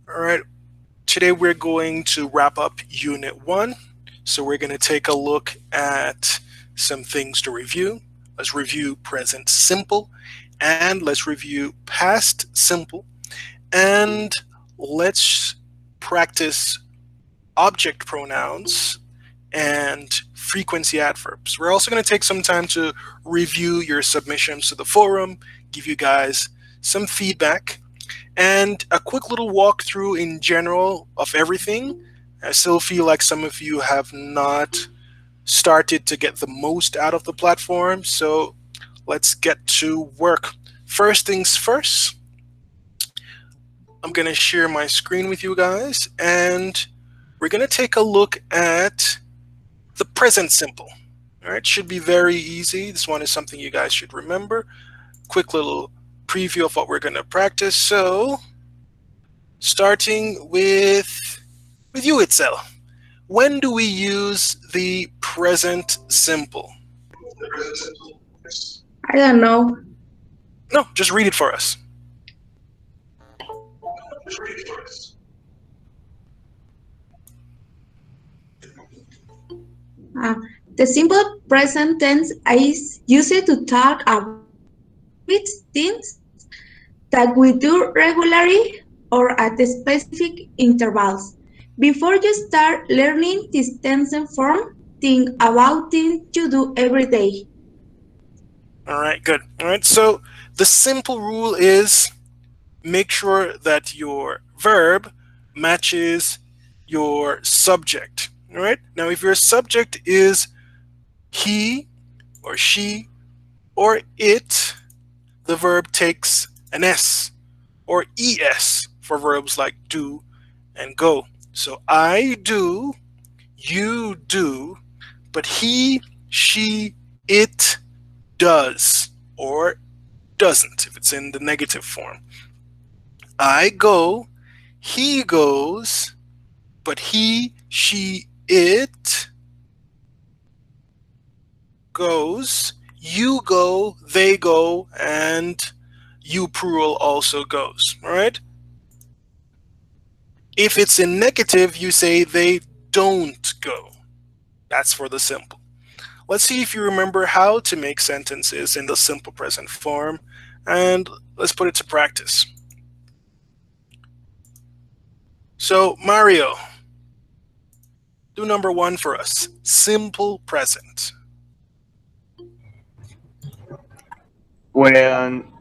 All right, today we're going to wrap up Unit 1. So we're going to take a look at some things to review. Let's review present simple, and let's review past simple, and let's practice object pronouns and frequency adverbs. We're also going to take some time to review your submissions to the forum, give you guys some feedback, and a quick little walkthrough in general of everything. I still feel like some of you have not started to get the most out of the platform, so let's get to work. First things first, I'm going to share my screen with you guys, and we're going to take a look at the present simple. All right, should be very easy. This one is something you guys should remember. Quick little preview of what we're going to practice. So, starting with you, Itzel. When do we use the present simple? I don't know. No, just read it for us. The simple present tense is used to talk about things that we do regularly or at specific intervals. Before you start learning this tense form, think about things you do every day. All right, good. All right, so the simple rule is make sure that your verb matches your subject. All right, now if your subject is he or she or it, the verb takes an S or ES for verbs like do and go. So I do, you do, but he, she, it does or doesn't if it's in the negative form. I go, he goes, but he, she, it goes, you go, they go, and you plural also goes, all right? If it's in negative, you say they don't go. That's for the simple. Let's see if you remember how to make sentences in the simple present form, and let's put it to practice. So, Mario, do number 1 for us. Simple present. When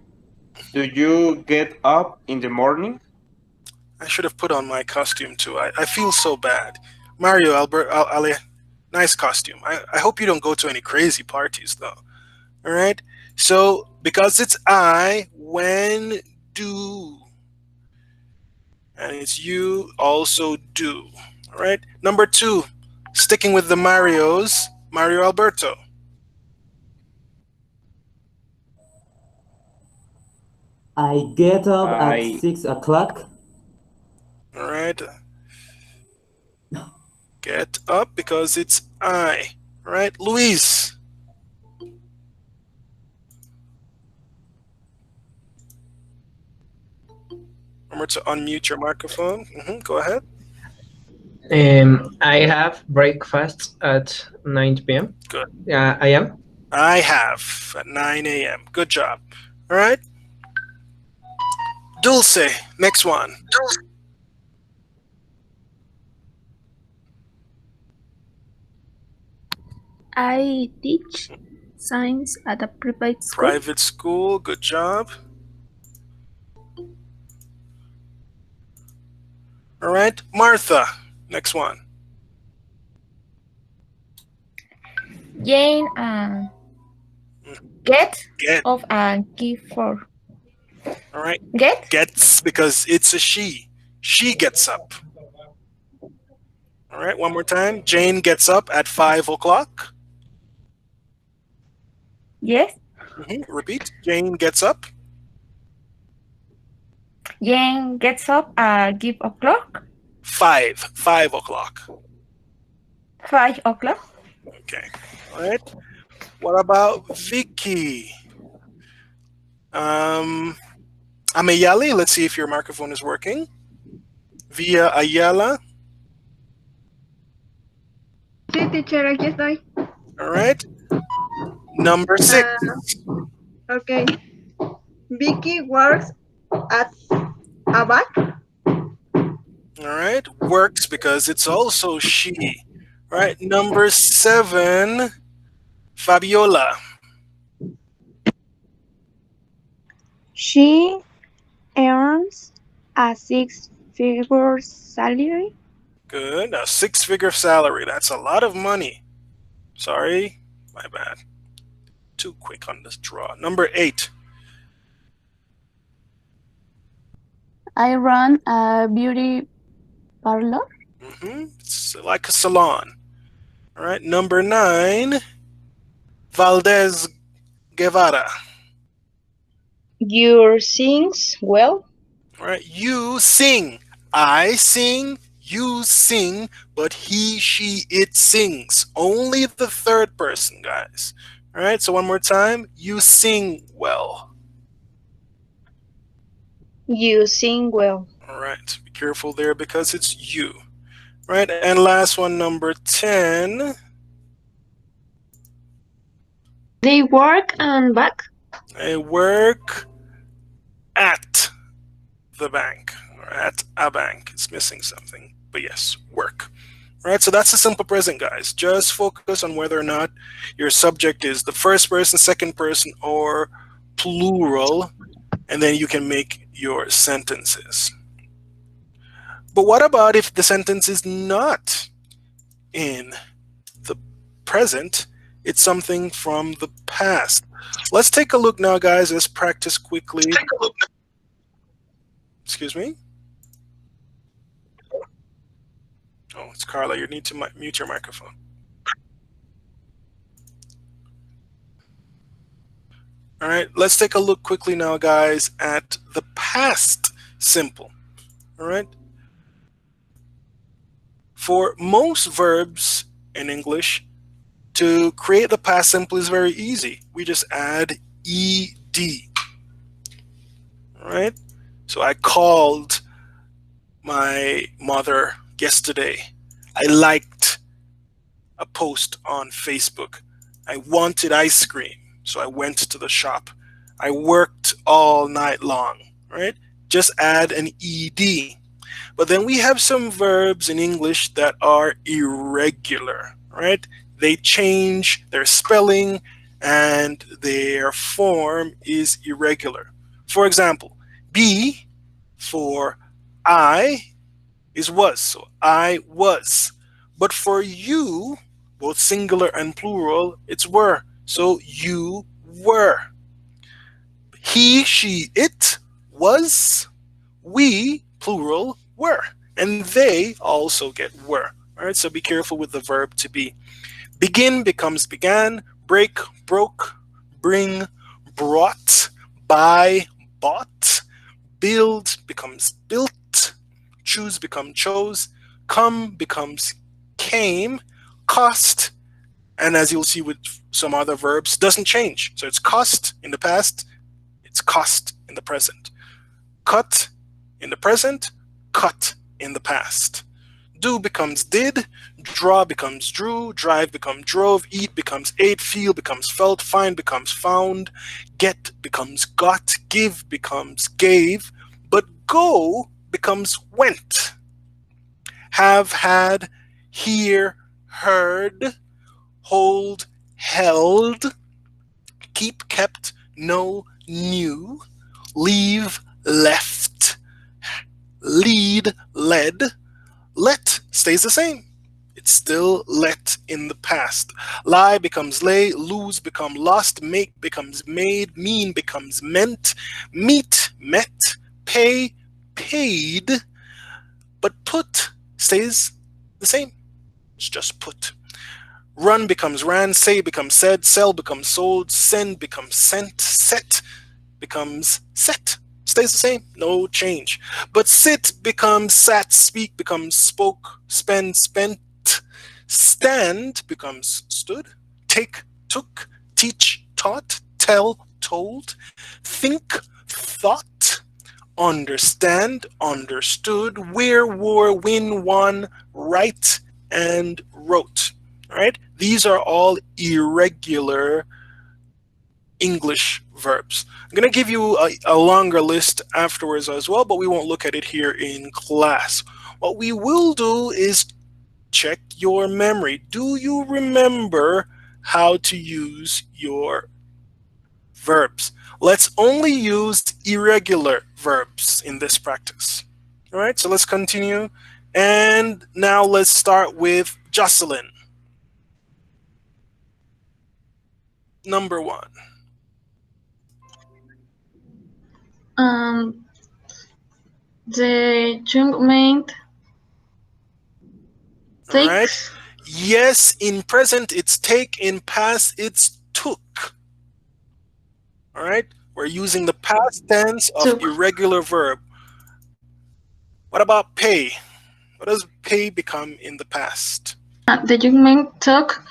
do you get up in the morning? I should have put on my costume too. I feel so bad. Mario, Ali, nice costume. I hope you don't go to any crazy parties though. All right? So, because it's I, when do, and it's you, also do. All right? Number 2, sticking with the Marios, Mario Alberto. I get up at 6 o'clock. All right? Get up because it's I. All right? Luis. Remember to unmute your microphone. Go ahead. I have breakfast at 9 p.m. Good. I am. I have at 9 a.m. Good job. All right. Dulce, next one. I teach science at a private school. Private school. Good job. All right. Martha, next one. Jane get of a gift for. All right. Get? Gets because it's a she. She gets up. All right. One more time. Jane gets up at 5 o'clock. Yes. Repeat. Jane gets up. Jane gets up at 5 o'clock. 5 o'clock. 5 o'clock. Okay. All right. What about Vicky? Ameyali, let's see if your microphone is working. Via Ayala. Sí, teacher, aquí estoy. All right. Number 6. Okay. Vicky works at a bank. All right. Works because it's also she. All right. Number 7. Fabiola. She earns a six-figure salary. Good. A 6-figure salary. That's a lot of money. Sorry. My bad. Too quick on this draw. Number 8. I run a beauty parlor. It's like a salon. All right. Number 9. Valdez Guevara. You sings well. All right. You sing. I sing. You sing. But he, she, it sings. Only the third person, guys. All right. So one more time. You sing well. You sing well. All right. Be careful there because it's you. Right. And last one, number 10. They work and back. I work at the bank or at a bank. It's missing something. But yes, work. All right, so that's the simple present, guys. Just focus on whether or not your subject is the first person, second person, or plural, and then you can make your sentences. But what about if the sentence is not in the present? It's something from the past. Let's take a look now, guys. Let's practice quickly. Excuse me? Oh, it's Carla. You need to mute your microphone. All right, let's take a look quickly now, guys, at the past simple. All right? For most verbs in English, to create the past simple is very easy. We just add ed. All right? So I called my mother yesterday. I liked a post on Facebook. I wanted ice cream, so I went to the shop. I worked all night long, right? Just add an ed. But then we have some verbs in English that are irregular, right? They change their spelling and their form is irregular. For example, be for I is was, so I was. But for you, both singular and plural, it's were, so you were. He, she, it was, we, plural, were. And they also get were. All right, so be careful with the verb to be. Begin becomes began, break, broke, bring, brought, buy, bought, build becomes built, choose becomes chose, come becomes came, cost, and as you'll see with some other verbs, doesn't change. So it's cost in the past, it's cost in the present. Cut in the present, cut in the past. Do becomes did, draw becomes drew, drive becomes drove, eat becomes ate, feel becomes felt, find becomes found, get becomes got, give becomes gave, but go becomes went. Have, had, hear, heard, hold, held, keep, kept, know, knew, leave, left, lead, led. Let stays the same. It's still let in the past. Lie becomes lay, lose becomes lost, make becomes made, mean becomes meant, meet, met, pay, paid, but put stays the same. It's just put. Run becomes ran, say becomes said, sell becomes sold, send becomes sent, set becomes set. Stays the same, no change. But sit becomes sat, speak becomes spoke, spend, spent, stand becomes stood, take, took, teach, taught, tell, told, think, thought, understand, understood, wear, wore, win, won, write, and wrote. All right? These are all irregular English verbs. I'm going to give you a longer list afterwards as well, but we won't look at it here in class. What we will do is check your memory. Do you remember how to use your verbs? Let's only use irregular verbs in this practice. All right, so let's continue. And now let's start with Jocelyn. Number 1. The young man All right. takes. Yes, in present it's take, in past it's took. All right, we're using the past tense of Took. irregular verb. What about pay? What does pay become in the past? The young man took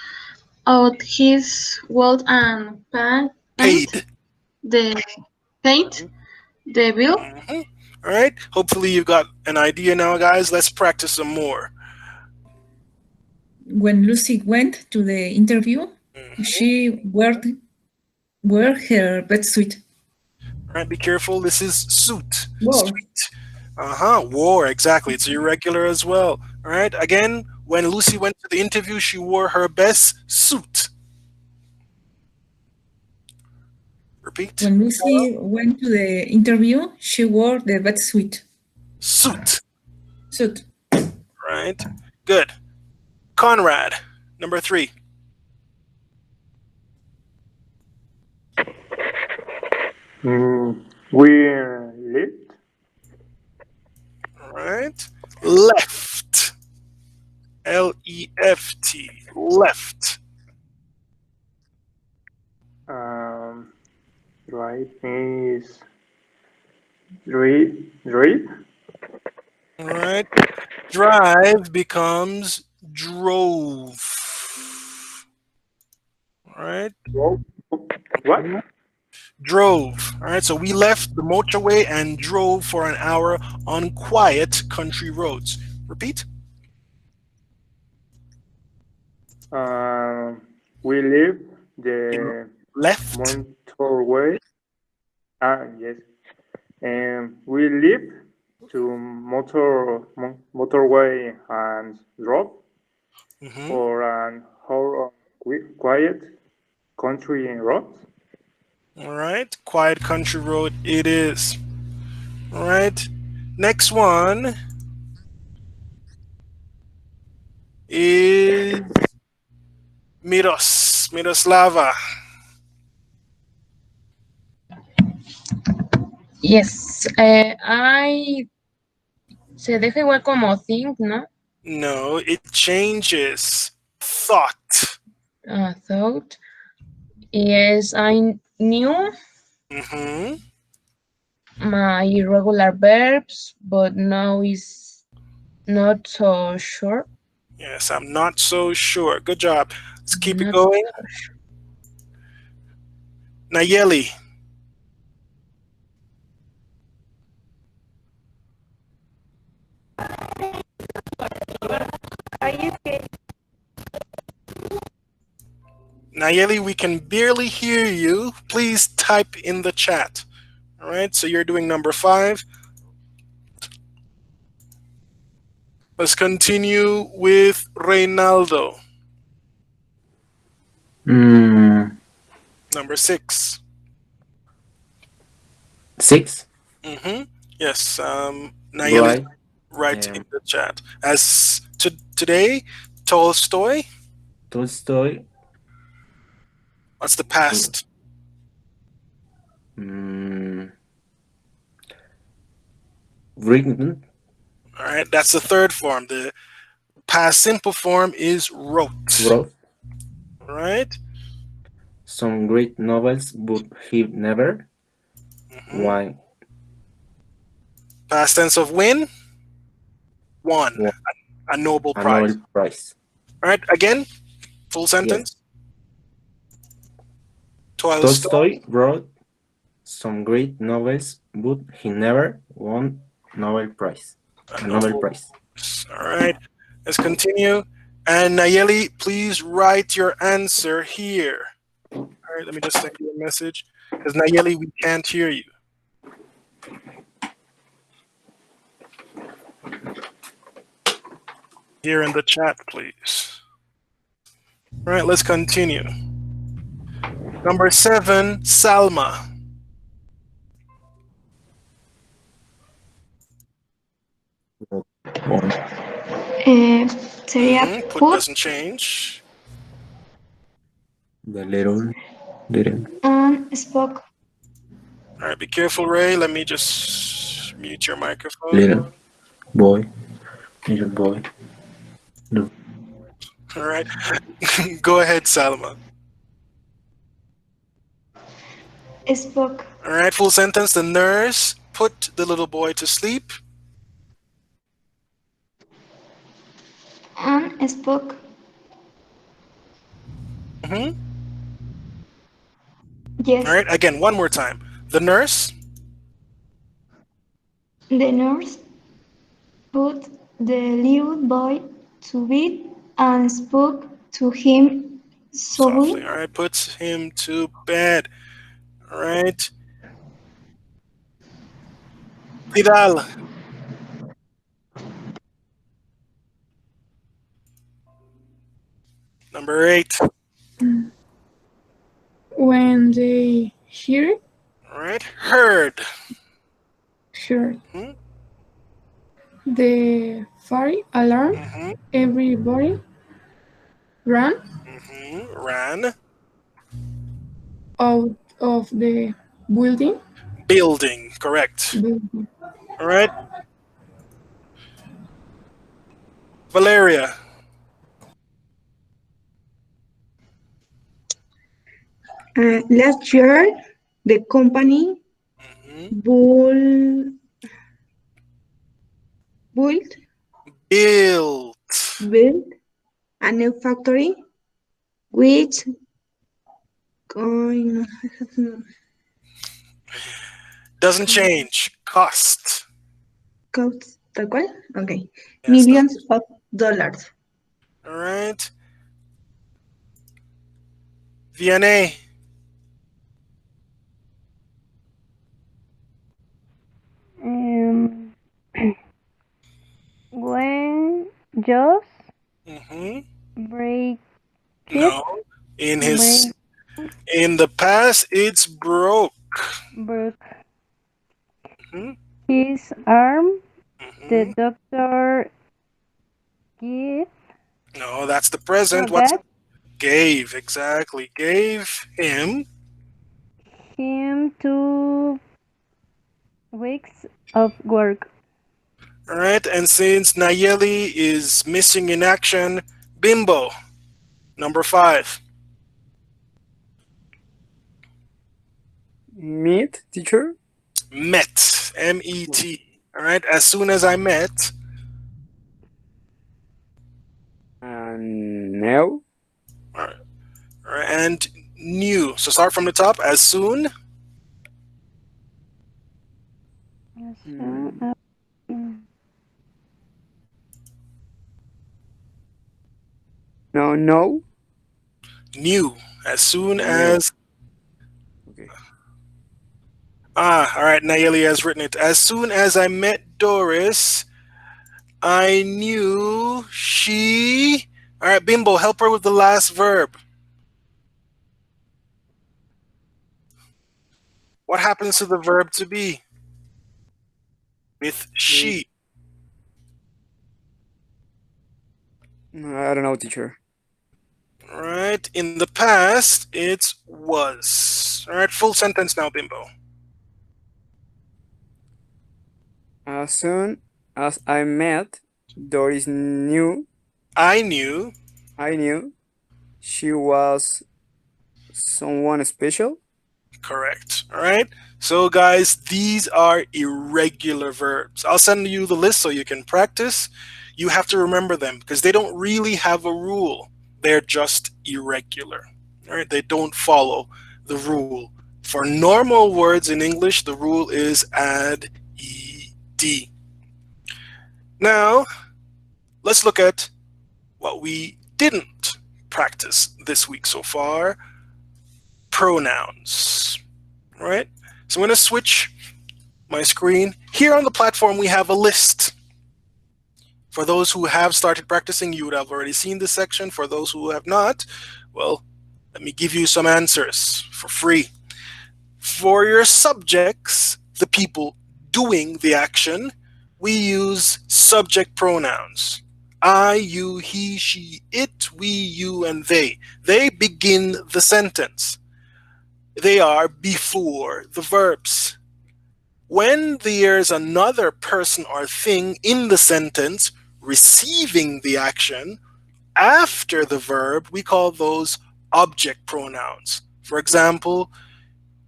out his wallet and Paid. the paid the bill. All right, hopefully you got an idea now, guys. Let's practice some more. When Lucy went to the interview, she wore her best suit. All right, be careful. This is suit. Wore. Suit. Wore, exactly. It's irregular as well. All right, again, when Lucy went to the interview, she wore her best suit. Repeat. When Lucy went to the interview, she wore the best suit. Suit. Suit. Right. Good. Conrad, number 3. We lived. All right. Left. L-E-F-T. Left. Right is read. All right. Drive becomes drove. All right. What? Drove. All right. So we left the motorway and drove for an hour on quiet country roads. Repeat. We leave the Left. motorway. Yes. And we leave to motorway and drove for an hour quiet country road. All right. Quiet country road it is. All right. Next one is Miroslava. Yes, se deja igual como think, ¿no? No, it changes. Thought. Thought. Yes, I knew my irregular verbs, but now is not so sure. Yes, I'm not so sure. Good job. Let's keep it going. Nayeli. Nayeli, we can barely hear you. Please type in the chat. All right, so you're doing number 5. Let's continue with Reynaldo. Number 6. 6? Yes, Nayeli, write Yeah. in the chat. As today, Tolstoy. Tolstoy. What's the past? Written. All right, that's the third form. The past simple form is wrote. Wrote. All right. Some great novels, but he never. Why? Past tense of win. Won. A Nobel Prize. Nobel Prize. All right, again, full sentence. Tolstoy wrote some great novels, but he never won Nobel Prize. A No. Nobel Prize. All right, let's continue. And Nayeli, please write your answer here. All right, let me just send you a message because Nayeli, we can't hear you. Here in the chat, please. All right, let's continue. Number 7, Salma. Sería Put put doesn't change. The little and spoke. All right, be careful, Ray. Let me just mute your microphone. little boy. No. All right, go ahead, Salma. Spoke. All right, full sentence. The nurse put the little boy to sleep. And spoke. Yes. All right, again, one more time. The nurse. The nurse put the little boy to bed and spoke to him softly. All right, puts him to bed. All right. Vidal. Number 8. When they hear, All right, heard. The fire alarm, everybody ran Ran. out of the building. Building, correct. All right. Valeria. Last year, the company built a new factory, which Doesn't change. Cost. costs, tal cual? Okay. Millions of dollars. All right. Vianney. When just break No. In the past, it's broke. His arm, the doctor give. No, that's the present. What's gave? Exactly. Gave him 2 weeks of work. All right. And since Nayeli is missing in action, Bimbo. Number 5. Meet, teacher? Met. M-E-T. All right. As soon as I met. Now? All right. And knew. So start from the top. As soon. No. Knew. As soon as. Okay. All right. Nayeli has written it. As soon as I met Doris, I knew she. All right, Bimbo, help her with the last verb. What happens to the verb to be? With she. I don't know, teacher. All right. In the past, it was. All right. Full sentence now, Bimbo. As soon as I met Doris I knew she was someone special. Correct. All right. So, guys, these are irregular verbs. I'll send you the list so you can practice. You have to remember them because they don't really have a rule. They're just irregular. All right. They don't follow the rule For normal words in English, the rule is add ed. Now, let's look at what we didn't practice this week so far. Pronouns, right? So I'm going to switch my screen. Here on the platform, we have a list. For those who have started practicing, you would have already seen this section. For those who have not, well, let me give you some answers for free. For your subjects, the people doing the action, we use subject pronouns. I, you, he, she, it, we, you, and they. They begin the sentence. They are before the verbs. When there's another person or thing in the sentence receiving the action after the verb, we call those object pronouns. For example,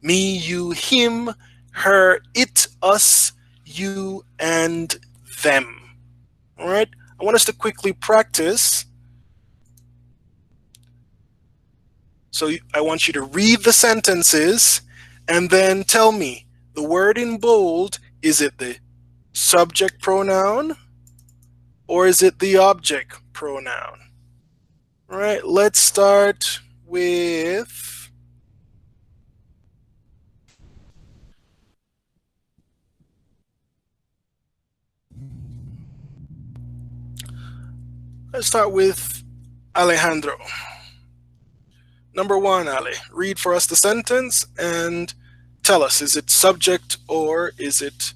me, you, him, her, it, us, you, and them. All right? I want us to quickly practice. So I want you to read the sentences and then tell me, the word in bold, is it the subject pronoun or is it the object pronoun? All right, let's start with Alejandro. Number one, Ale, read for us the sentence and tell us, is it subject or is it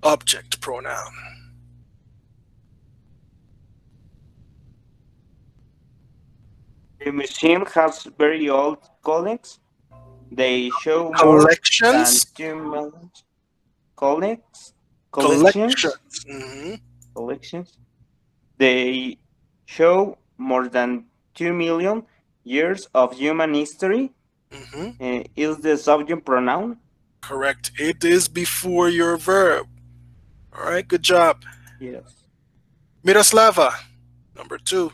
object pronoun? The museum has very old collections. They show more than Collections. 2 million collections. Collections. They show more than 2 million years of human history. Is the subject pronoun? Correct. It is before your verb. All right, good job. Yes. Miroslava, number two.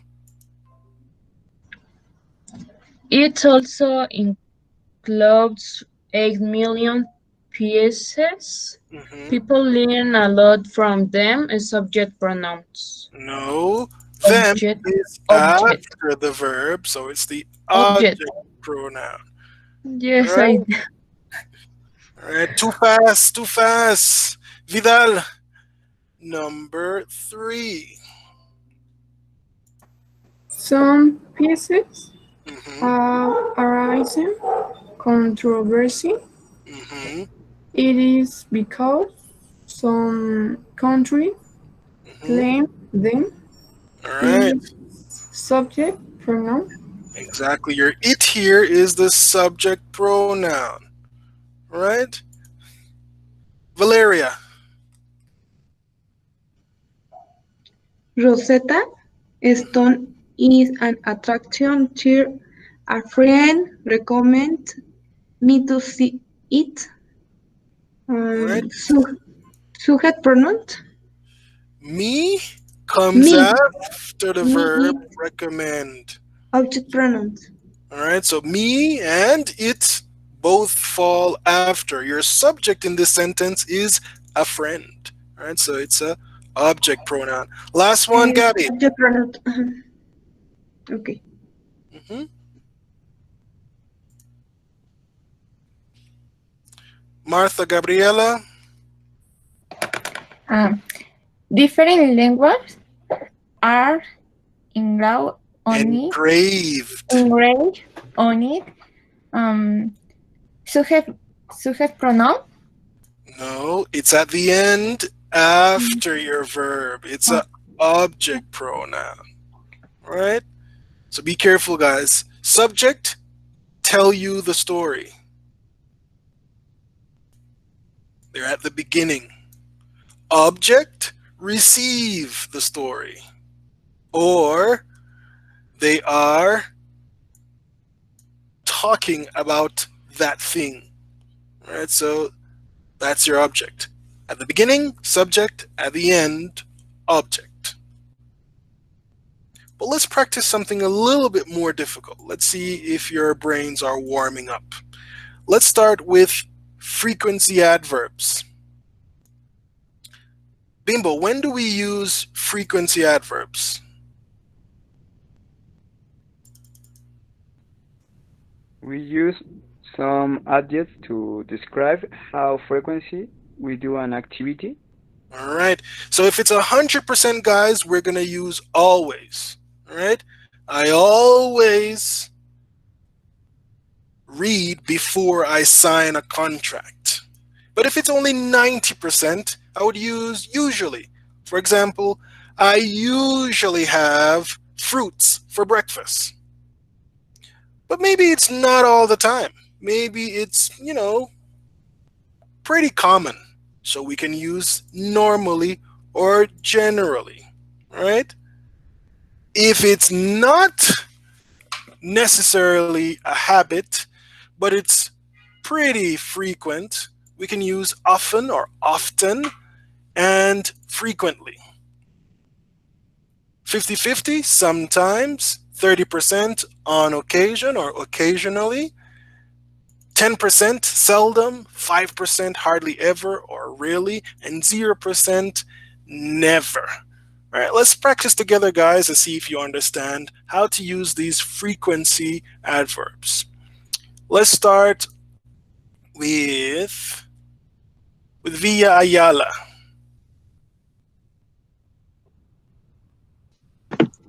It also includes 8 million pieces. People learn a lot from them as subject pronouns. No, them is after the verb, so it's the object pronoun. Yes, All right, too fast. Vidal, number three. Some pieces arise controversy. It is because some countries claim them. All right. Subject pronoun. Exactly. Your it here is the subject pronoun. All right. Valeria. Rosetta Stone is an attraction to a friend recommend me to see it. Subject pronoun. Me comes after the verb recommend. Object pronouns. All right, so me and it both fall after. Your subject in this sentence is a friend. All right, so it's a object pronoun. Last one, Gabby. Object pronoun. Okay. Martha Gabriela. Different languages are engraved on it. Subject pronoun? No, it's at the end after your verb. It's an object pronoun. All right? So be careful, guys. Subject, tell you the story. They're at the beginning. Object, receive the story. Or they are talking about that thing. All right, so that's your object. At the beginning, subject. At the end, object. But let's practice something a little bit more difficult. Let's see if your brains are warming up. Let's start with frequency adverbs. Bimbo, when do we use frequency adverbs? We use some adjectives to describe how frequency we do an activity. All right. So if it's 100%, guys, we're going to use always. All right. I always read before I sign a contract. But if it's only 90%, I would use usually. For example, I usually have fruits for breakfast. But maybe it's not all the time. Maybe it's, pretty common. So we can use normally or generally, right? If it's not necessarily a habit, but it's pretty frequent, we can use often or often and frequently. 50-50, sometimes. 30%, on occasion or occasionally. 10%, seldom. 5%, hardly ever or rarely. And 0%, never. All right, let's practice together, guys, to see if you understand how to use these frequency adverbs. Let's start with Villa Ayala.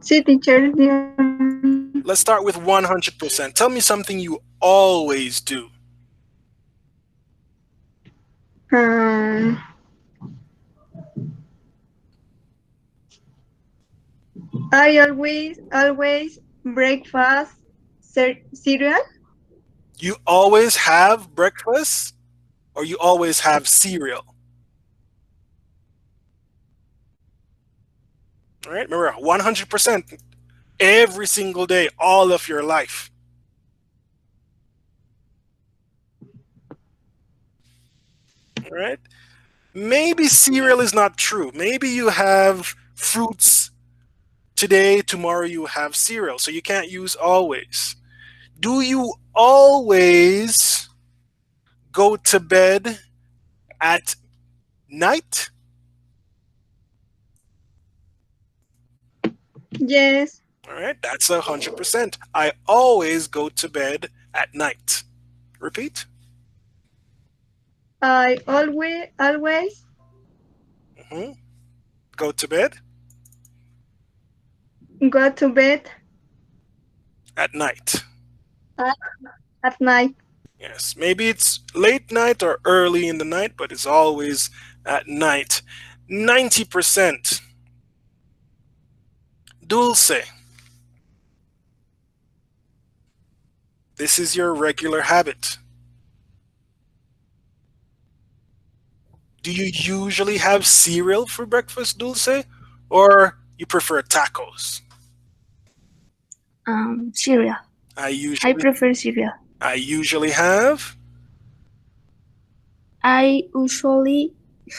Sí, teacher. Let's start with 100%. Tell me something you always do. I always breakfast cereal. You always have breakfast or you always have cereal? All right, remember 100% every single day, all of your life. All right. Maybe cereal is not true. Maybe you have fruits today, tomorrow you have cereal, so you can't use always. Do you always go to bed at night? Yes. All right, that's 100%. I always go to bed at night. Repeat. I always go to bed. Go to bed At night. At night. Yes, maybe it's late night or early in the night, but it's always at night. 90%. Dulce. This is your regular habit. Do you usually have cereal for breakfast, Dulce? Or you prefer tacos? Cereal. I prefer cereal. I usually have? I usually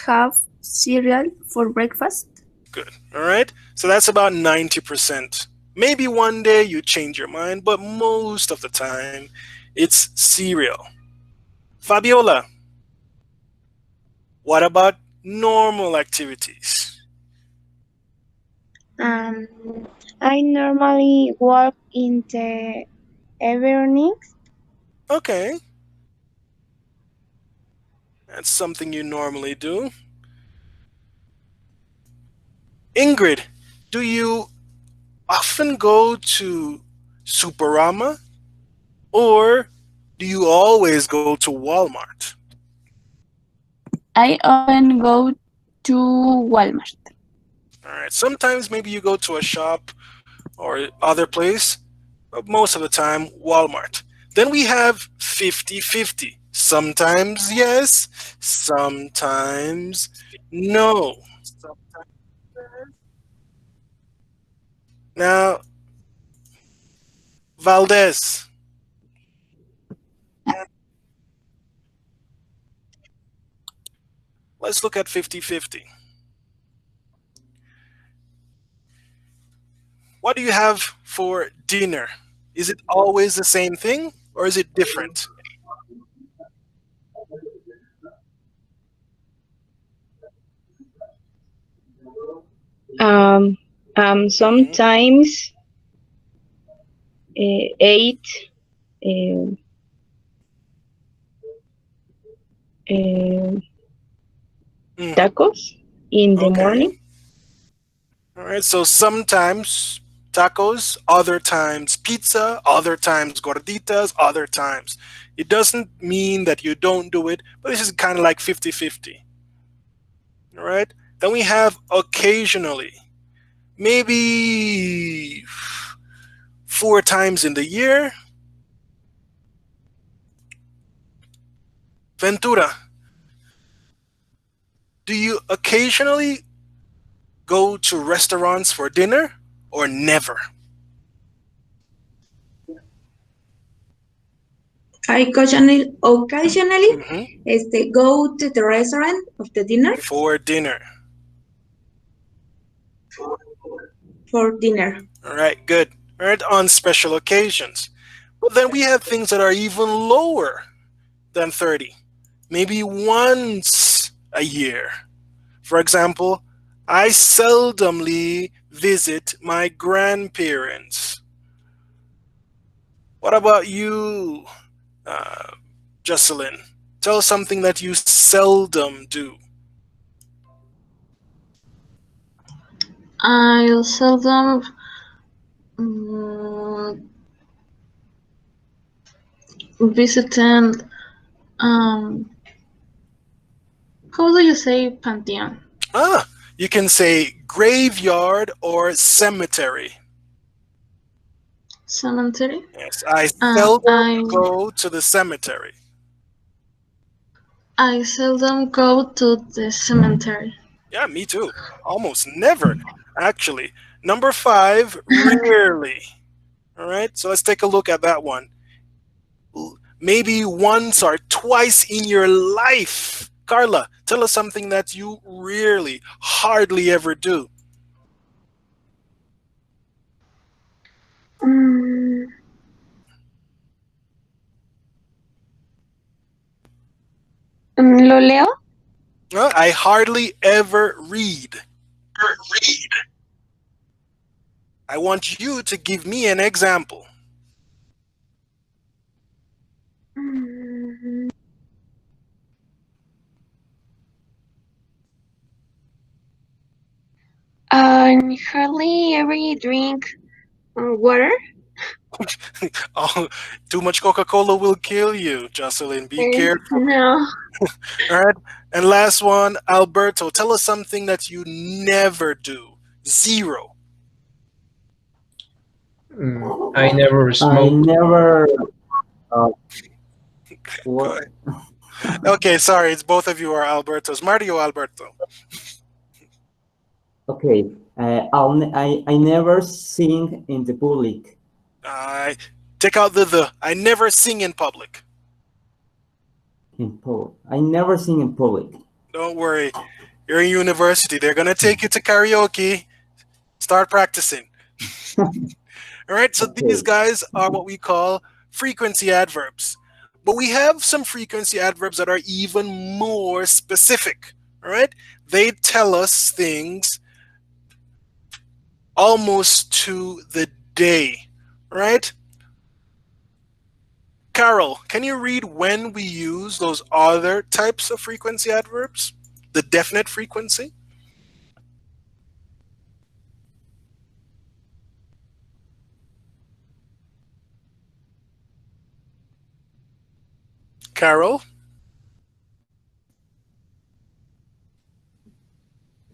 have cereal for breakfast. Good. All right. So that's about 90%. Maybe one day you change your mind, but most of the time it's cereal. Fabiola, what about normal activities? I normally walk in the evenings. Okay. That's something you normally do. Ingrid, do you often go to Superama or do you always go to Walmart? I often go to Walmart. All right. Sometimes maybe you go to a shop or other place, but most of the time Walmart. Then we have 50-50. Sometimes yes, sometimes no. Now, Valdez. Let's look at 50-50. What do you have for dinner? Is it always the same thing or is it different? Sometimes ate um, tacos in the Okay. morning. All right. So sometimes tacos, other times pizza, other times gorditas, other times. It doesn't mean that you don't do it, but this is kind of like 50-50. All right. Then we have occasionally, maybe 4 times in the year. Ventura, do you occasionally go to restaurants for dinner or never? I occasionally Hmm. go to the restaurant of the dinner For dinner. for dinner. All right, good. All right, on special occasions. But then we have things that are even lower than 30. Maybe once a year. For example, I seldomly visit my grandparents. What about you, uh, Jocelyn? Tell us something that you seldom do. I seldom mm, visited. Um, how do you say pantheon? Ah, you can say graveyard or cemetery. Cemetery. Yes, I seldom I go to the cemetery. I seldom go to the cemetery. Yeah, me too. Almost never, actually. Number 5, rarely. All right, so let's take a look at that one. Maybe once or twice in your life. Carla, tell us something that you rarely, hardly ever do. Mm, ¿Lo leo? I hardly ever read. I want you to give me an example. Mm, I hardly ever drink water. Oh, too much Coca-Cola will kill you, Jocelyn. Be careful. No. All right. And last one, Alberto, tell us something that you never do. Zero. I never I smoke. never. Uh, Go what? ahead. Okay, sorry, it's both of you are Albertos. Mario Alberto. Okay. I never sing in the public. I take out the. I never sing in public. In public. I never sing in public. Don't worry. You're in university. They're gonna take you to karaoke. Start practicing. All right, so these Okay. guys are what we call frequency adverbs. But we have some frequency adverbs that are even more specific. All right, they tell us things almost to the day. Right? Carol, can you read when we use those other types of frequency adverbs? The definite frequency? Carol?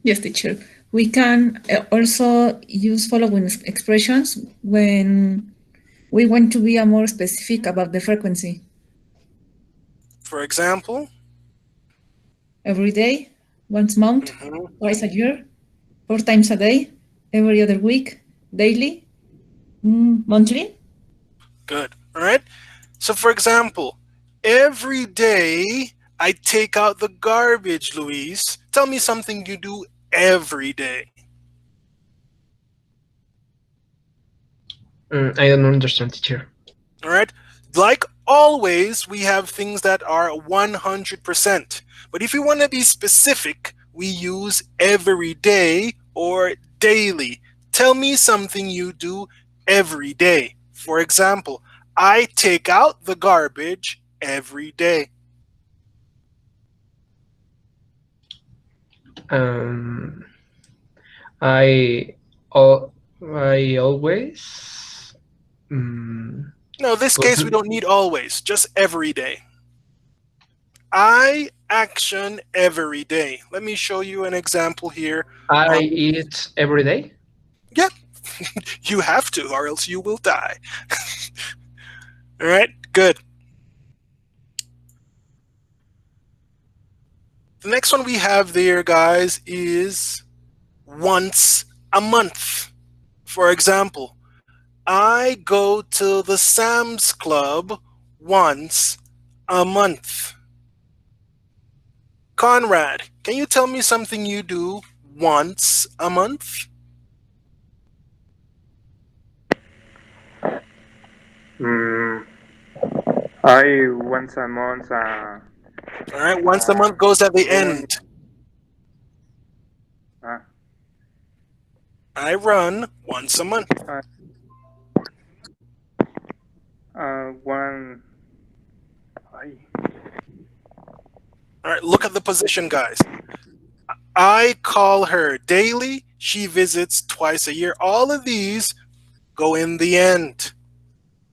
Yes, teacher. We can also use following expressions when we want to be more specific about the frequency. For example? Every day, once a month, Mm-hmm. twice a year, 4 times a day, every other week, daily, monthly. Good. All right. So, for example, every day I take out the garbage, Louise. Tell me something you do every day. I don't understand, teacher. All right. Like always, we have things that are 100%. But if we want to be specific, we use every day or daily. Tell me something you do every day. For example, I take out the garbage every day. Um, I I always No, this go case we to don't need always, just every day. I action every day. Let me show you an example here. I eat every day. Yeah, you have to, or else you will die. All right, good. The next one we have there, guys, is once a month. For example, I go to the Sam's Club once a month. Conrad, can you tell me something you do once a month? I once a month All right, once a month goes at the run. end. I run once a month. One. All right, look at the position, guys. I call her daily. She visits twice a year. All of these go in the end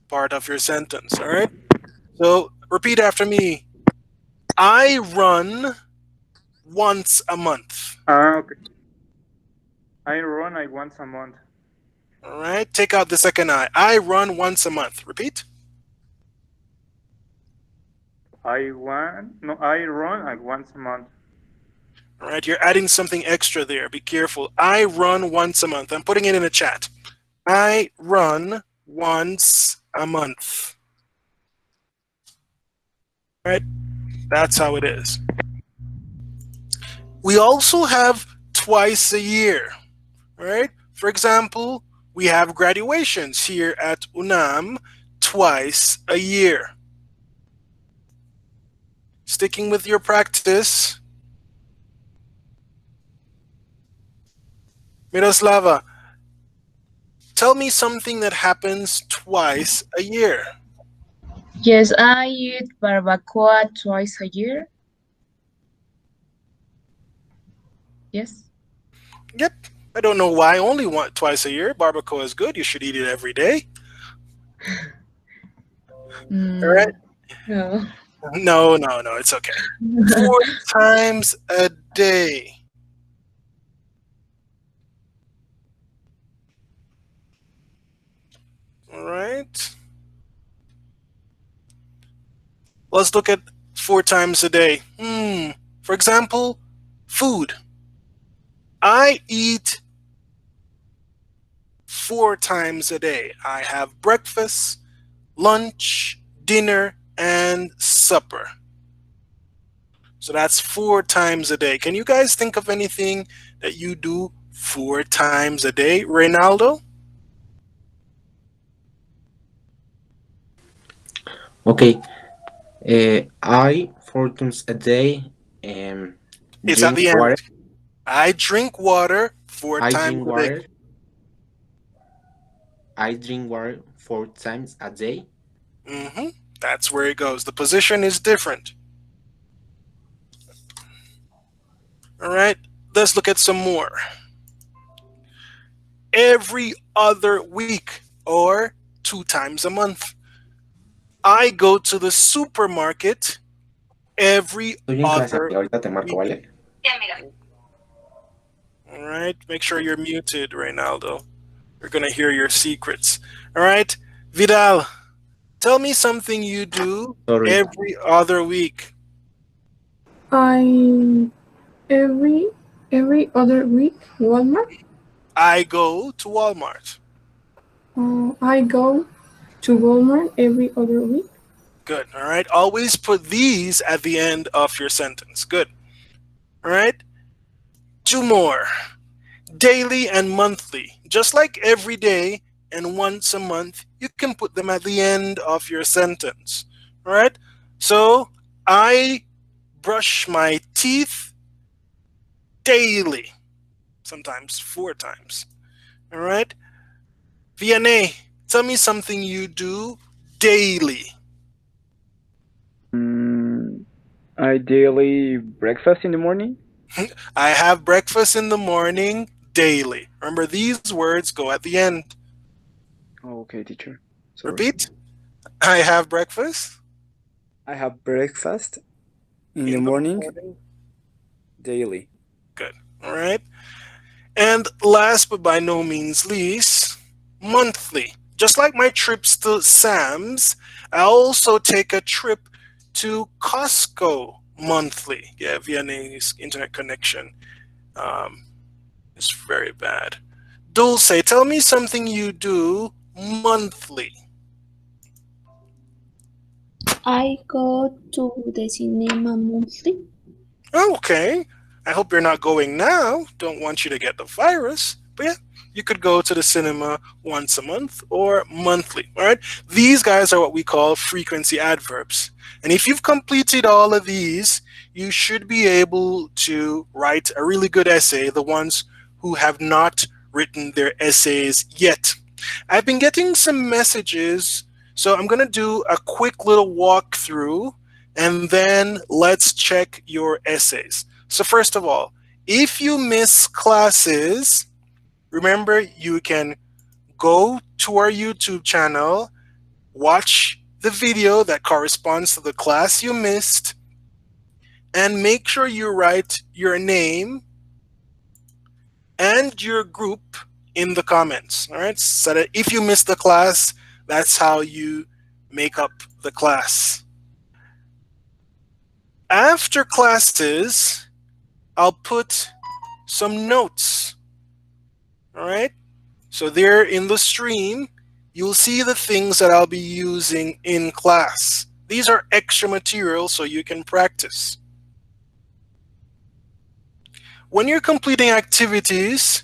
part of your sentence. All right. So repeat after me. I run once a month. Okay. I run once a month. All right. Take out the second I. I run once a month. Repeat. I run once a month. All right. You're adding something extra there. Be careful. I run once a month. I'm putting it in the chat. I run once a month. All right. That's how it is. We also have twice a year. All right. For example, we have graduations here at UNAM twice a year. Sticking with your practice, Miroslava, tell me something that happens twice a year. Yes, I eat barbacoa twice a year. Yes. Yep. I don't know why only twice a year. Barbacoa is good. You should eat it every day. All right. No. No, it's okay. 4 times a day. All right. Let's look at 4 times a day. For example, food. I eat 4 times a day. I have breakfast, lunch, dinner, and supper. So that's 4 times a day. Can you guys think of anything that you do 4 times a day? Reynaldo? Okay. I 4 times a day It's at drink the water. end. I drink water 4 I times drink a day. water. I drink water 4 times a day. That's where it goes. The position is different. All right, let's look at some more. Every other week or 2 times a month. I go to the supermarket every Estoy en clase, other ahorita te marco, week. ¿vale? All right, make sure you're muted, Reynaldo. We're going to hear your secrets. All right, Vidal, tell me something you do every other week. Every other week, Walmart. I go to Walmart. I go to Walmart every other week. Good. All right. Always put these at the end of your sentence. Good. All right. 2 more. Daily and monthly. Just like every day and once a month, you can put them at the end of your sentence. All right. So I brush my teeth daily. sometimes 4 times. All right? Vianney, tell me something you do daily. I daily breakfast in the morning. I have breakfast in the morning daily. Remember, these words go at the end. Okay, teacher. Sorry. Repeat. I have breakfast. I have breakfast in the morning daily. Good. All right. And last but by no means least, monthly. Just like my trips to Sam's, I also take a trip to Costco monthly. Yeah, Vianney's internet connection is very bad. Dulce, tell me something you do monthly. I go to the cinema monthly. Okay. I hope you're not going now. Don't want you to get the virus. But yeah, you could go to the cinema once a month or monthly. All right. These guys are what we call frequency adverbs. And if you've completed all of these, you should be able to write a really good essay, the ones who have not written their essays yet. I've been getting some messages, so I'm going to do a quick little walkthrough and then let's check your essays. So first of all, if you miss classes, remember you can go to our YouTube channel, watch the video that corresponds to the class you missed, and make sure you write your name and your group in the comments. All right, so that if you miss the class, that's how you make up the class. After classes, I'll put some notes. All right, so there in the stream, you'll see the things that I'll be using in class. These are extra material so you can practice. When you're completing activities,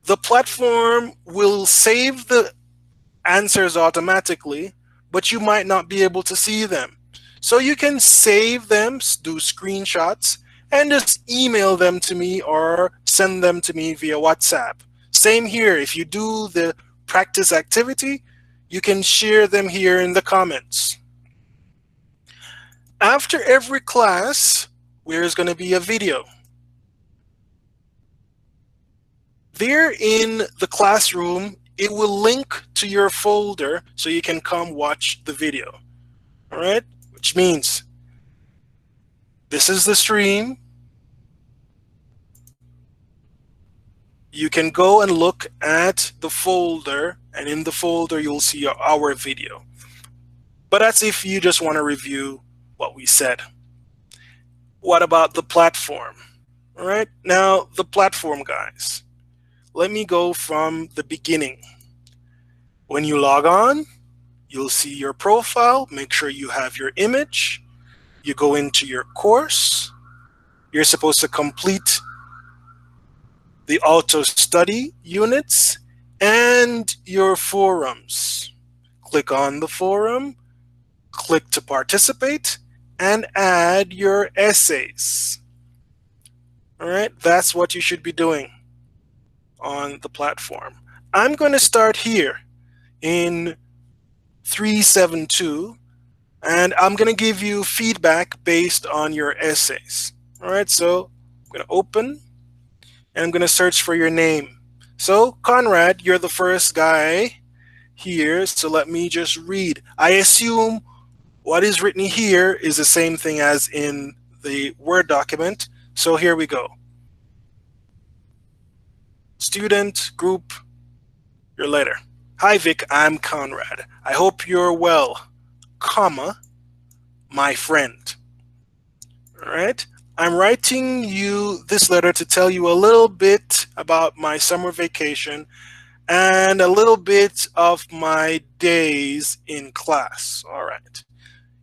the platform will save the answers automatically, but you might not be able to see them. So you can save them, do screenshots, and just email them to me or send them to me via WhatsApp. Same here, if you do the practice activity, you can share them here in the comments. After every class, there's going to be a video. There in the classroom, it will link to your folder so you can come watch the video. All right, which means this is the stream. You can go and look at the folder, and in the folder you'll see our video. But that's if you just want to review what we said. What about the platform? All right, now the platform, guys. Let me go from the beginning. When you log on, you'll see your profile. Make sure you have your image. You go into your course. You're supposed to complete the auto study units and your forums. Click on the forum, click to participate, and add your essays. All right, that's what you should be doing on the platform. I'm going to start here in 372, and I'm going to give you feedback based on your essays. All right, so I'm going to open, and I'm going to search for your name. So Conrad, you're the first guy here, so let me just read. I assume what is written here is the same thing as in the Word document. So here we go. Student, group, your letter. Hi Vic, I'm Conrad. I hope you're well, comma, my friend. All right. I'm writing you this letter to tell you a little bit about my summer vacation and a little bit of my days in class. All right.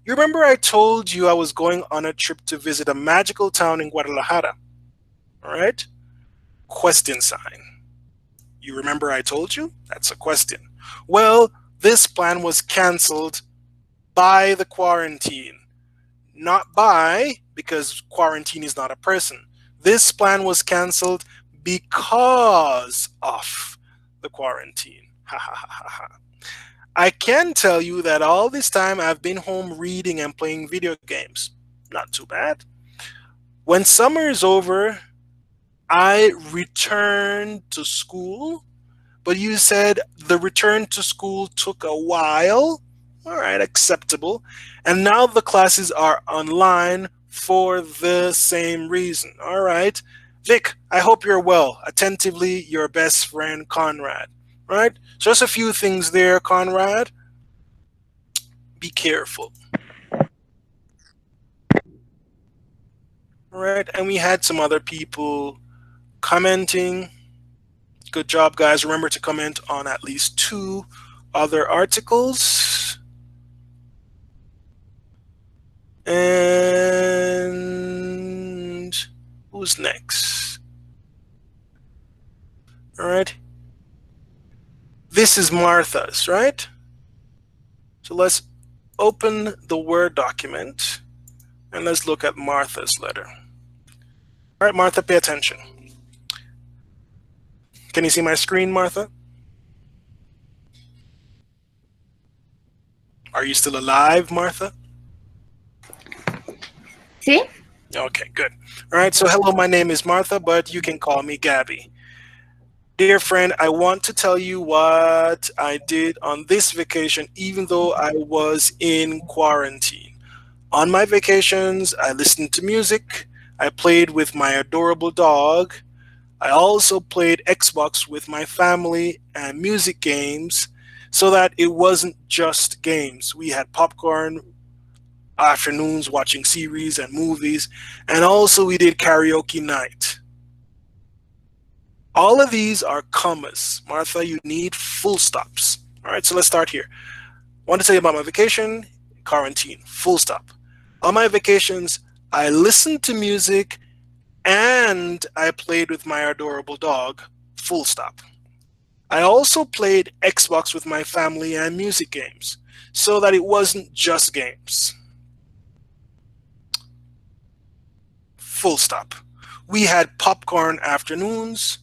You remember I told you I was going on a trip to visit a magical town in Guadalajara? All right. Question sign. You remember I told you? That's a question. Well, this plan was canceled by the quarantine. Not by, because quarantine is not a person. This plan was canceled because of the quarantine. Ha ha ha ha ha. I can tell you that all this time I've been home reading and playing video games. Not too bad. When summer is over, I return to school, but you said the return to school took a while. All right, acceptable. And now the classes are online for the same reason. All right. Vic, I hope you're well. Attentively, your best friend, Conrad. All right. So just a few things there, Conrad. Be careful. All right. And we had some other people commenting. Good job, guys. Remember to comment on at least 2 other articles. And who's next? All right. This is Martha's, right? So let's open the Word document and let's look at Martha's letter. All right, Martha, pay attention. Can you see my screen, Martha? Are you still alive, Martha? See? Okay, good. All right, so hello, my name is Martha, but you can call me Gabby. Dear friend, I want to tell you what I did on this vacation, even though I was in quarantine. On my vacations, I listened to music, I played with my adorable dog, I also played Xbox with my family and music games, so that it wasn't just games. We had popcorn, afternoons watching series and movies, and also we did karaoke night. All of these are commas. Martha, you need full stops. All right, so let's start here. I want to tell you about my vacation, quarantine, full stop. On my vacations, I listened to music and I played with my adorable dog, full stop. I also played Xbox with my family and music games, so that it wasn't just games. Full stop. We had popcorn afternoons,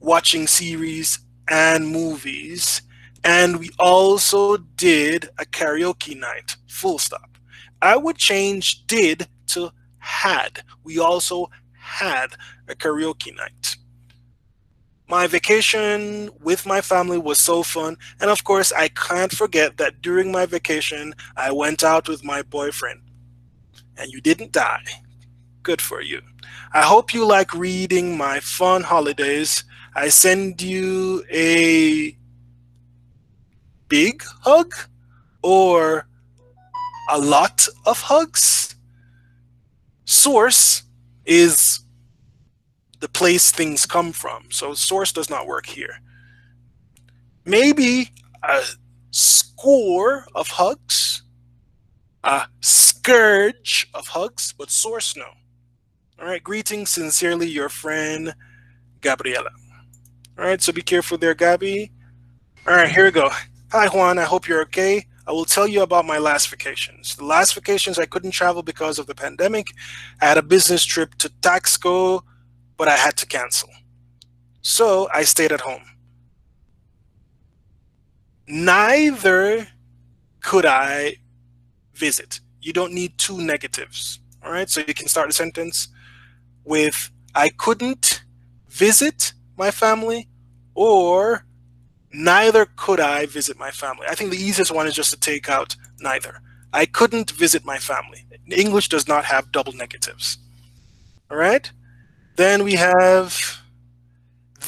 watching series and movies, and we also did a karaoke night, full stop. I would change did to had. We also had a karaoke night. My vacation with my family was so fun, and of course I can't forget that during my vacation I went out with my boyfriend. And you didn't die. Good for you. I hope you like reading my fun holidays. I send you a big hug or a lot of hugs. Source is the place things come from. So source does not work here. Maybe a score of hugs, a scourge of hugs, but source no. All right, greetings sincerely, your friend, Gabriela. All right, so be careful there, Gabby. All right, here we go. Hi, Juan. I hope you're okay. I will tell you about my last vacations. The last vacations, I couldn't travel because of the pandemic. I had a business trip to Taxco, but I had to cancel. So I stayed at home. Neither could I visit. You don't need 2 negatives. All right, so you can start a sentence with I couldn't visit my family, or neither could I visit my family. I think the easiest one is just to take out neither. I couldn't visit my family. English does not have double negatives. All right? Then we have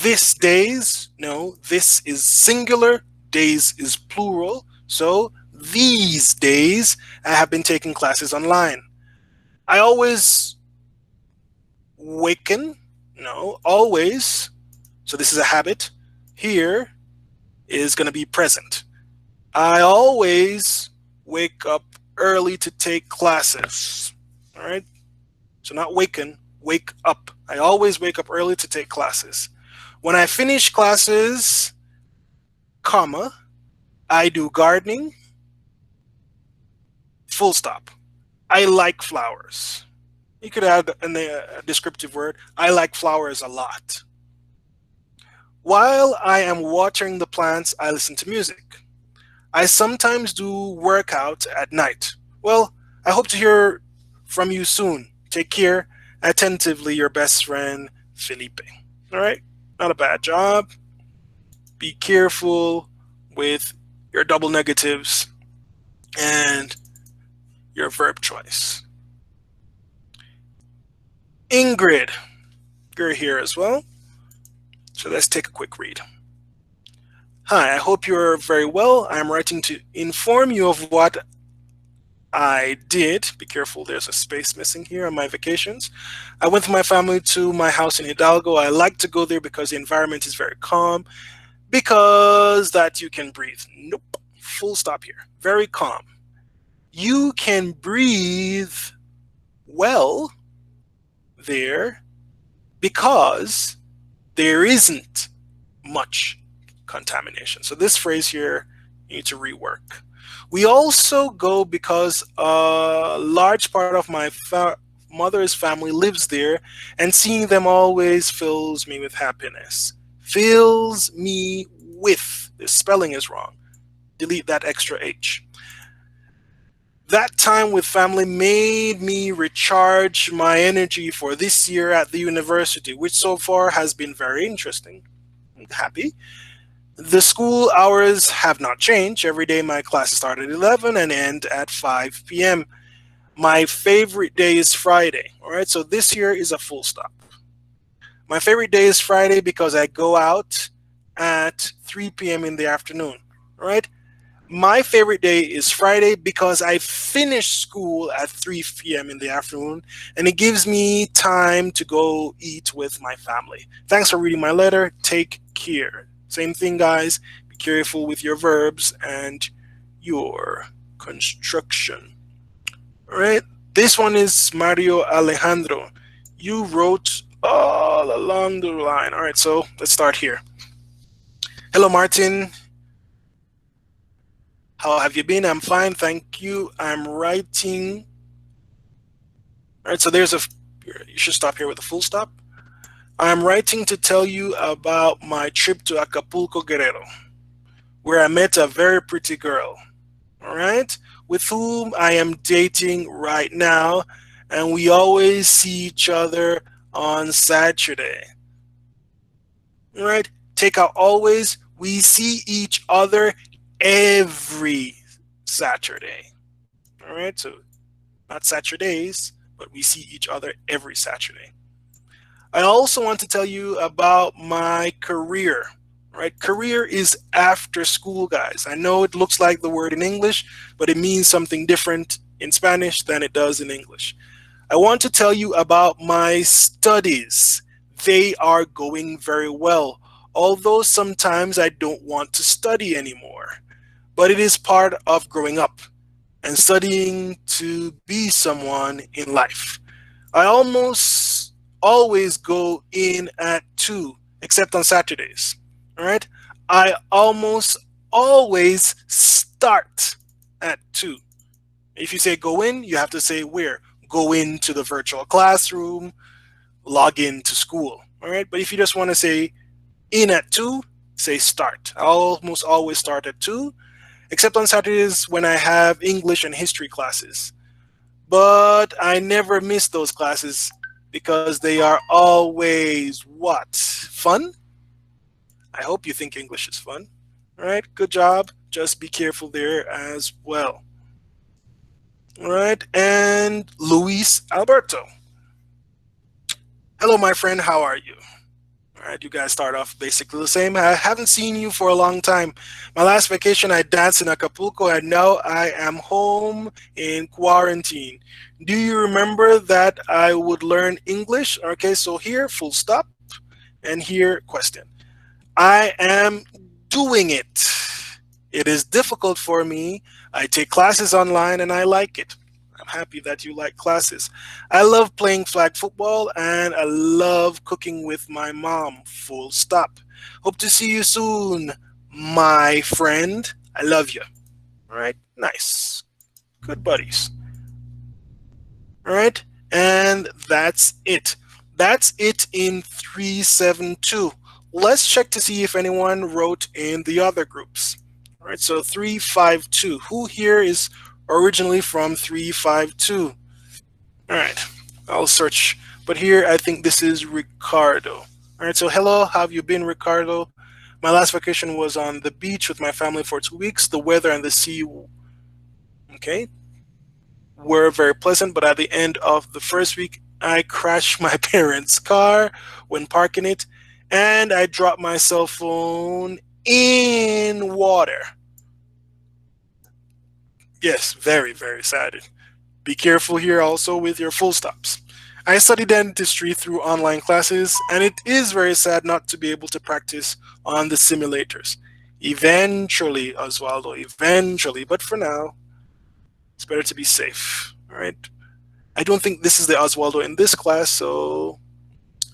this days. No, this is singular. Days is plural. So these days I have been taking classes online. I always waken. No, always. So this is a habit. Here is going to be present. I always wake up early to take classes. All right? So not waken, wake up. I always wake up early to take classes. When I finish classes, comma, I do gardening, full stop. I like flowers. You could add a descriptive word. I like flowers a lot. While I am watering the plants, I listen to music. I sometimes do workout at night. Well, I hope to hear from you soon. Take care. Attentively, your best friend, Felipe. All right? Not a bad job. Be careful with your double negatives and your verb choice. Ingrid, you're here as well. So let's take a quick read. Hi, I hope you're very well. I'm writing to inform you of what I did. Be careful, there's a space missing here on my vacations. I went with my family to my house in Hidalgo. I like to go there because the environment is very calm, because that you can breathe. Nope, full stop here. Very calm. You can breathe well there because there isn't much contamination. So this phrase here, you need to rework. We also go because a large part of my mother's family lives there, and seeing them always fills me with happiness. Fills me with. The spelling is wrong. Delete that extra H. That time with family made me recharge my energy for this year at the university, which so far has been very interesting. I'm happy. The school hours have not changed. Every day my classes start at 11 and end at 5 p.m. My favorite day is Friday. All right, so this year is a full stop. My favorite day is Friday because I go out at 3 p.m. in the afternoon. All right. My favorite day is Friday because I finish school at 3 p.m. in the afternoon, and it gives me time to go eat with my family. Thanks for reading my letter. Take care. Same thing, guys. Be careful with your verbs and your construction. All right. This one is Mario Alejandro. You wrote all along the line. All right, so let's start here. Hello, Martin. How have you been? I'm fine, thank you. I'm writing. All right, so there's you should stop here with a full stop. I'm writing to tell you about my trip to Acapulco, Guerrero, where I met a very pretty girl, all right, with whom I am dating right now, and we always see each other on Saturday. All right, take out always. We see each other every Saturday. All right, so not Saturdays, but we see each other every Saturday. I also want to tell you about my career. Right, career is after school, guys. I know it looks like the word in English, but it means something different in Spanish than it does in English. I want to tell you about my studies. They are going very well, although sometimes I don't want to study anymore. But it is part of growing up and studying to be someone in life. I almost always go in at 2, except on Saturdays. All right? I almost always start at 2. If you say go in, you have to say where. Go into the virtual classroom, log in to school. All right? But if you just want to say in at 2, say start. I almost always start at 2, except on Saturdays when I have English and history classes. But I never miss those classes because they are always what? Fun? I hope you think English is fun. All right, good job. Just be careful there as well. All right, and Luis Alberto. Hello, my friend. How are you? All right, you guys start off basically the same. I haven't seen you for a long time. My last vacation, I danced in Acapulco, and now I am home in quarantine. Do you remember that I would learn English? Okay, so here, full stop, and here, question. I am doing it. It is difficult for me. I take classes online, and I like it. I'm happy that you like classes. I love playing flag football and I love cooking with my mom. Full stop. Hope to see you soon, my friend. I love you. All right. Nice. Good buddies. All right. And that's it. That's it in 372. let's check to see if anyone wrote in the other groups. All right, so 352. Who here is originally from 352? All right, I'll search. But here, I think this is Ricardo. All right, so hello, how have you been, Ricardo? My last vacation was on the beach with my family for 2 weeks. The weather and the sea, okay, were very pleasant, but at the end of the first week, I crashed my parents' car when parking it, and I dropped my cell phone in water. Yes, very, very sad. Be careful here also with your full stops. I studied dentistry through online classes, and it is very sad not to be able to practice on the simulators. Eventually, Oswaldo, eventually, but for now, it's better to be safe. All right. I don't think this is the Oswaldo in this class, so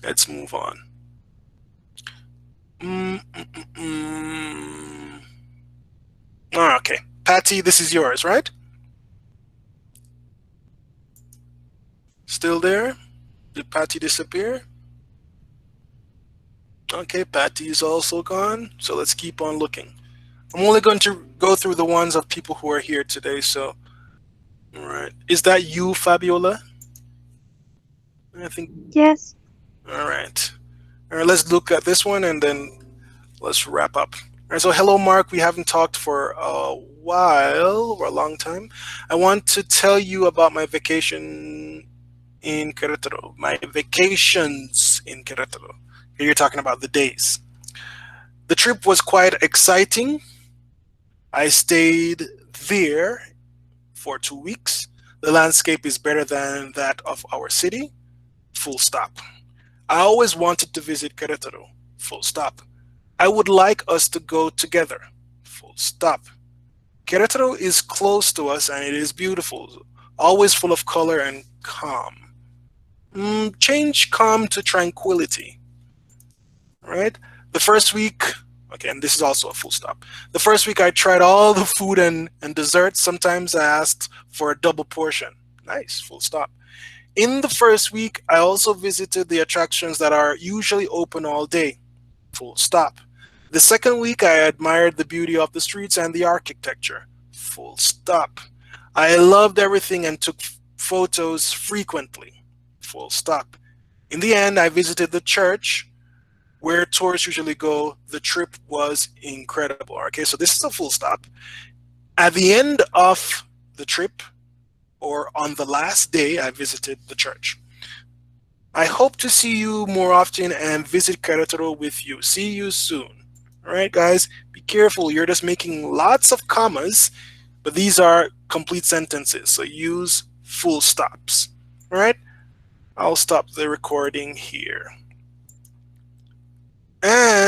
let's move on. Okay. Patty, this is yours, right? Still there? Did Patty disappear? Okay, Patty is also gone, so let's keep on looking. I'm only going to go through the ones of people who are here today, so... All right. Is that you, Fabiola? I think... Yes. All right. All right, let's look at this one, and then let's wrap up. All right, so hello, Mark. We haven't talked for a while, or a long time. I want to tell you about my vacation in Querétaro. My vacations in Querétaro. Here you're talking about the days. The trip was quite exciting. I stayed there for 2 weeks. The landscape is better than that of our city. Full stop. I always wanted to visit Querétaro. Full stop. I would like us to go together. Full stop. Querétaro is close to us and it is beautiful. Always full of color and calm. Change calm to tranquility. Right? The first week, okay, and this is also a full stop. The first week I tried all the food and desserts. Sometimes I asked for a double portion. Nice, full stop. In the first week, I also visited the attractions that are usually open all day. Full stop. The second week, I admired the beauty of the streets and the architecture. Full stop. I loved everything and took photos frequently. Full stop. In the end, I visited the church where tourists usually go. The trip was incredible. Okay, so this is a full stop. At the end of the trip, or on the last day, I visited the church. I hope to see you more often and visit Querétaro with you. See you soon. All right, guys, be careful. You're just making lots of commas, but these are complete sentences, so use full stops. All right, I'll stop the recording here. And